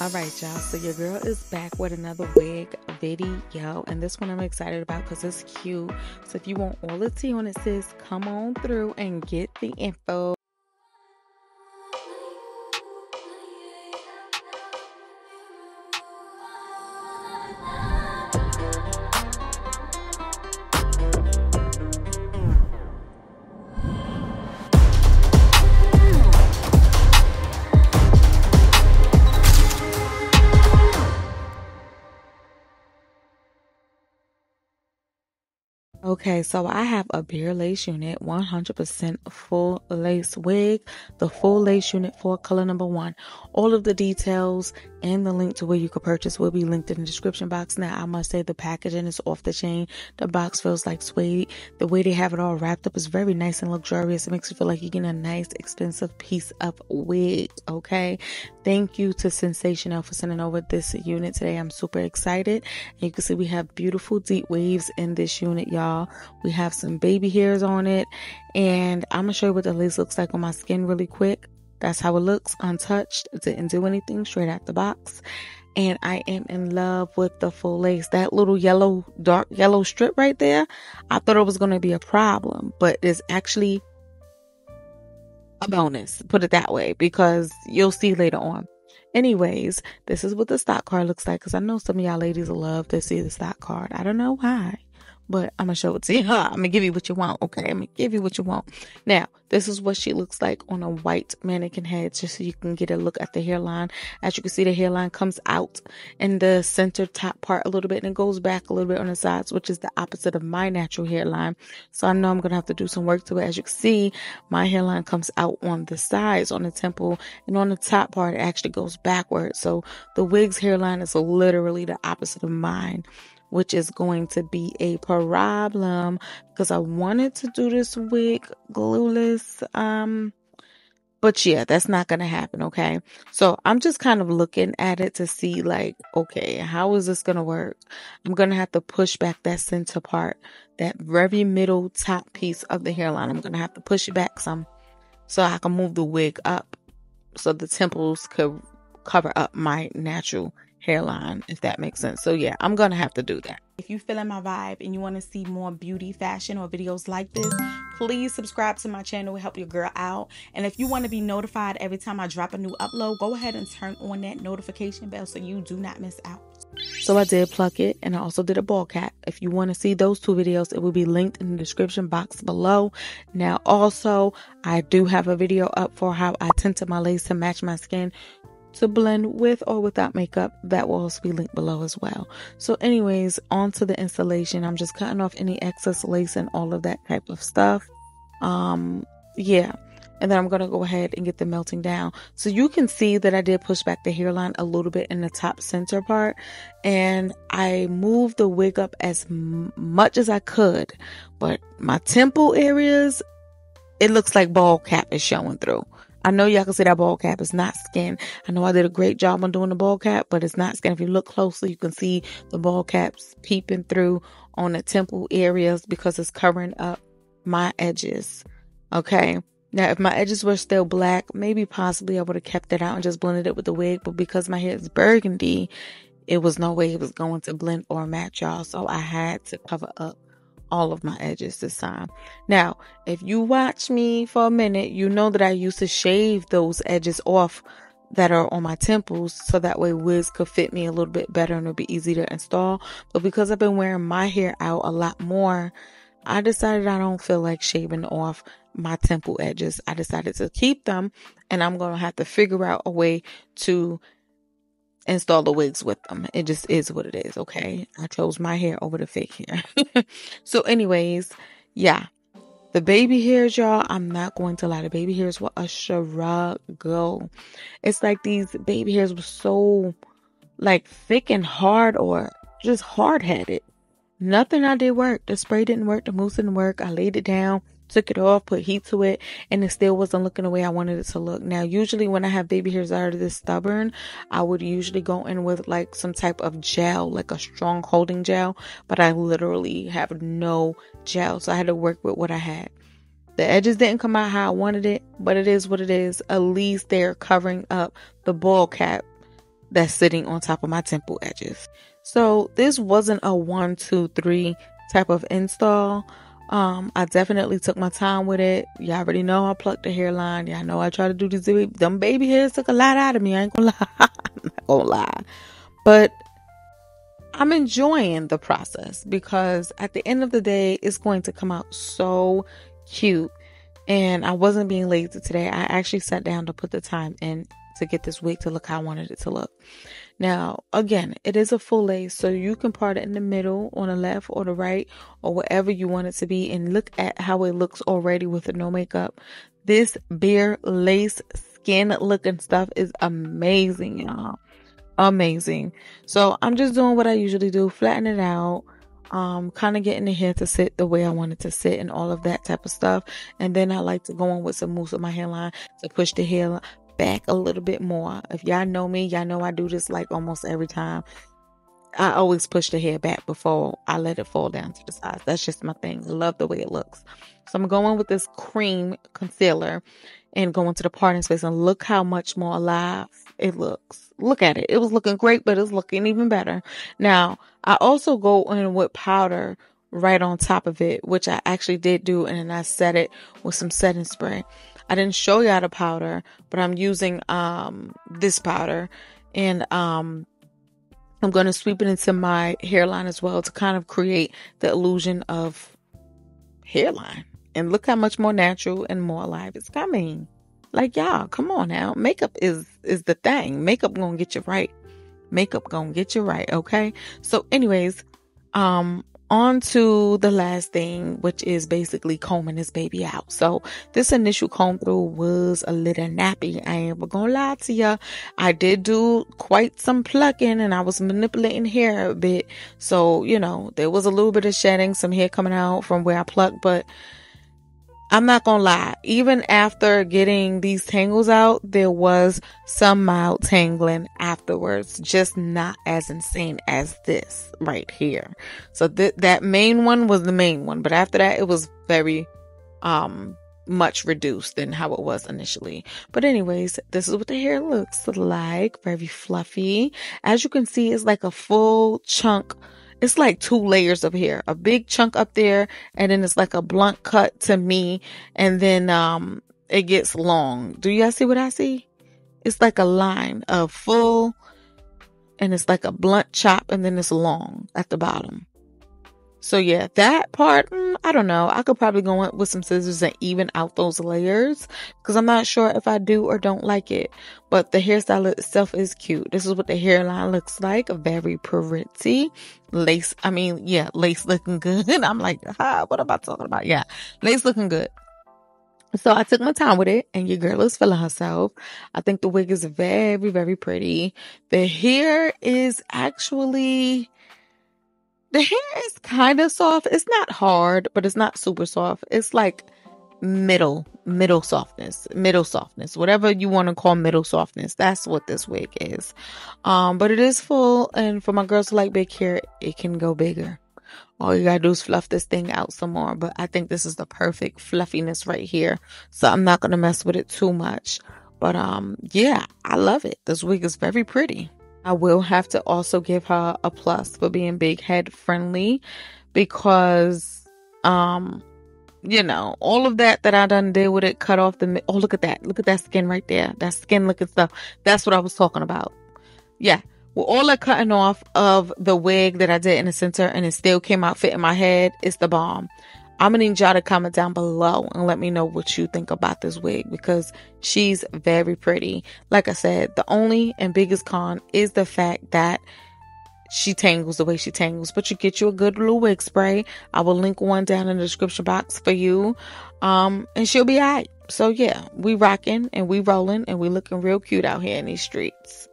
All right, y'all. So your girl is back with another wig video, and this one I'm excited about because it's cute. So if you want all the tea on it, sis, come on through and get the info. Okay, so I have a bare lace unit, 100% full lace wig, the full lace unit for color number 1. All of the details and the link to where you could purchase will be linked in the description box. Now, I must say the packaging is off the chain. The box feels like suede. The way they have it all wrapped up is very nice and luxurious. It makes you feel like you're getting a nice, expensive piece of wig, okay? Thank you to Sensationnel for sending over this unit today. I'm super excited. And you can see we have beautiful deep waves in this unit, y'all. We have some baby hairs on it, and I'm gonna show you what the lace looks like on my skin really quick. That's how it looks, untouched. Didn't do anything, straight out the box. And I am in love with the full lace. That little yellow, dark yellow strip right there, I thought it was going to be a problem, but it's actually a bonus, put it that way, because you'll see later on. Anyways, this is what the stock card looks like, because I know some of y'all ladies love to see the stock card. I don't know why, but I'm going to show it to you. I'm going to give you what you want, okay? I'm going to give you what you want. Now, this is what she looks like on a white mannequin head, just so you can get a look at the hairline. As you can see, the hairline comes out in the center top part a little bit, and it goes back a little bit on the sides, which is the opposite of my natural hairline. So I know I'm going to have to do some work to it. As you can see, my hairline comes out on the sides, on the temple, and on the top part, it actually goes backwards. So the wig's hairline is literally the opposite of mine, which is going to be a problem because I wanted to do this wig glueless. But yeah, that's not going to happen. Okay. So I'm just kind of looking at it to see like, okay, how is this going to work? I'm going to have to push back that center part, that very middle top piece of the hairline. I'm going to have to push it back some so I can move the wig up so the temples could cover up my natural hairline, if that makes sense. So yeah, I'm gonna have to do that. If you feeling my vibe and you want to see more beauty, fashion, or videos like this, please subscribe to my channel. It help your girl out. And if you want to be notified every time I drop a new upload, go ahead and turn on that notification bell so you do not miss out. So I did pluck it, and I also did a ball cap. If you want to see those 2 videos, it will be linked in the description box below. Now also, I do have a video up for how I tinted my lace to match my skin to blend with or without makeup. That will also be linked below as well. So anyways, on to the installation. I'm just cutting off any excess lace and all of that type of stuff. Yeah. And then I'm going to go ahead and get the melting down. So you can see that I did push back the hairline a little bit in the top center part. And I moved the wig up as much as I could. But my temple areas, it looks like ball cap is showing through. I know y'all can see that ball cap is not skin. I know I did a great job on doing the ball cap, but it's not skin. If you look closely, you can see the ball caps peeping through on the temple areas because it's covering up my edges. Okay. Now, if my edges were still black, maybe possibly I would have kept it out and just blended it with the wig. But because my hair is burgundy, it was no way it was going to blend or match, y'all. So I had to cover up all of my edges this time. Now, if you watch me for a minute, you know that I used to shave those edges off that are on my temples so that way wigs could fit me a little bit better and it'll be easy to install. But because I've been wearing my hair out a lot more, I decided I don't feel like shaving off my temple edges. I decided to keep them, and I'm going to have to figure out a way to install the wigs with them. It just is what it is. Okay, I chose my hair over the fake hair. So anyways, yeah, the baby hairs, y'all, I'm not going to lie, the baby hairs were a struggle. It's like these baby hairs were so like thick and hard, or just hard-headed. Nothing I did worked. The spray didn't work, the mousse didn't work. I laid it down, took it off, put heat to it, and it still wasn't looking the way I wanted it to look. Now, usually when I have baby hairs that are this stubborn, I would usually go in with like some type of gel, like a strong holding gel, but I literally have no gel, so I had to work with what I had. The edges didn't come out how I wanted it, but it is what it is. At least they're covering up the ball cap that's sitting on top of my temple edges. So this wasn't a 1, 2, 3 type of install. I definitely took my time with it. Y'all already know I plucked the hairline. Y'all know I try to do these. Them baby hairs took a lot out of me. I ain't gonna lie. I'm not gonna lie. But I'm enjoying the process because at the end of the day, it's going to come out so cute. And I wasn't being lazy today. I actually sat down to put the time in to get this wig to look how I wanted it to look. Now, again, it is a full lace, so you can part it in the middle, on the left or the right, or wherever you want it to be. And look at how it looks already with the no makeup. This bare lace skin looking stuff is amazing, y'all. Amazing. So I'm just doing what I usually do, flatten it out, kind of getting the hair to sit the way I want it to sit and all of that type of stuff. And then I like to go on with some mousse on my hairline to push the hair back a little bit more. If y'all know me, y'all know I do this like almost every time. I always push the hair back before I let it fall down to the sides. That's just my thing. I love the way it looks. So I'm going with this cream concealer and go into the parting space, and look how much more alive it looks. Look at it. It was looking great, but it's looking even better. Now, I also go in with powder right on top of it, which I actually did do, and then I set it with some setting spray. I didn't show y'all the powder, but I'm using this powder, and I'm going to sweep it into my hairline as well to kind of create the illusion of hairline. And look how much more natural and more alive it's coming. Like, y'all, come on now. Makeup is the thing. Makeup gonna get you right. Makeup gonna get you right, okay? So anyways, on to the last thing, which is basically combing this baby out. So this initial comb through was a little nappy. I ain't gonna lie to ya. I did do quite some plucking, and I was manipulating hair a bit. So, you know, there was a little bit of shedding, some hair coming out from where I plucked, but I'm not gonna lie, even after getting these tangles out, there was some mild tangling afterwards, just not as insane as this right here. So that main one was the main one, but after that, it was very much reduced than how it was initially. But anyways, this is what the hair looks like. Very fluffy. As you can see, it's like a full chunk. It's like 2 layers of hair, a big chunk up there, and then it's like a blunt cut to me, and then it gets long. Do you guys see what I see? It's like a line of full, and it's like a blunt chop, and then it's long at the bottom. So yeah, that part, I don't know. I could probably go in with some scissors and even out those layers, because I'm not sure if I do or don't like it. But the hairstyle itself is cute. This is what the hairline looks like. Very pretty. Lace, lace looking good. I'm like, what am I talking about? Yeah, lace looking good. So I took my time with it, and your girl is feeling herself. I think the wig is very, very pretty. The hair is actually... The hair is kind of soft. It's not hard, but it's not super soft. It's like middle softness, whatever you want to call middle softness. That's what this wig is. But it is full, and for my girls who like big hair, it can go bigger. All you gotta do is fluff this thing out some more. But I think this is the perfect fluffiness right here. So I'm not gonna mess with it too much. But yeah, I love it. This wig is very pretty. I will have to also give her a plus for being big head friendly, because, you know, all of that I done did with it, cut off oh, look at that skin right there. That skin looking stuff. That's what I was talking about. Yeah. Well, all the cutting off of the wig that I did in the center, and it still came out fitting my head, is the bomb. I'm gonna need y'all to comment down below and let me know what you think about this wig, because she's very pretty. Like I said, the only and biggest con is the fact that she tangles the way she tangles, but you get you a good little wig spray. I will link one down in the description box for you. And she'll be alright. So yeah, we rocking and we rolling, and we looking real cute out here in these streets.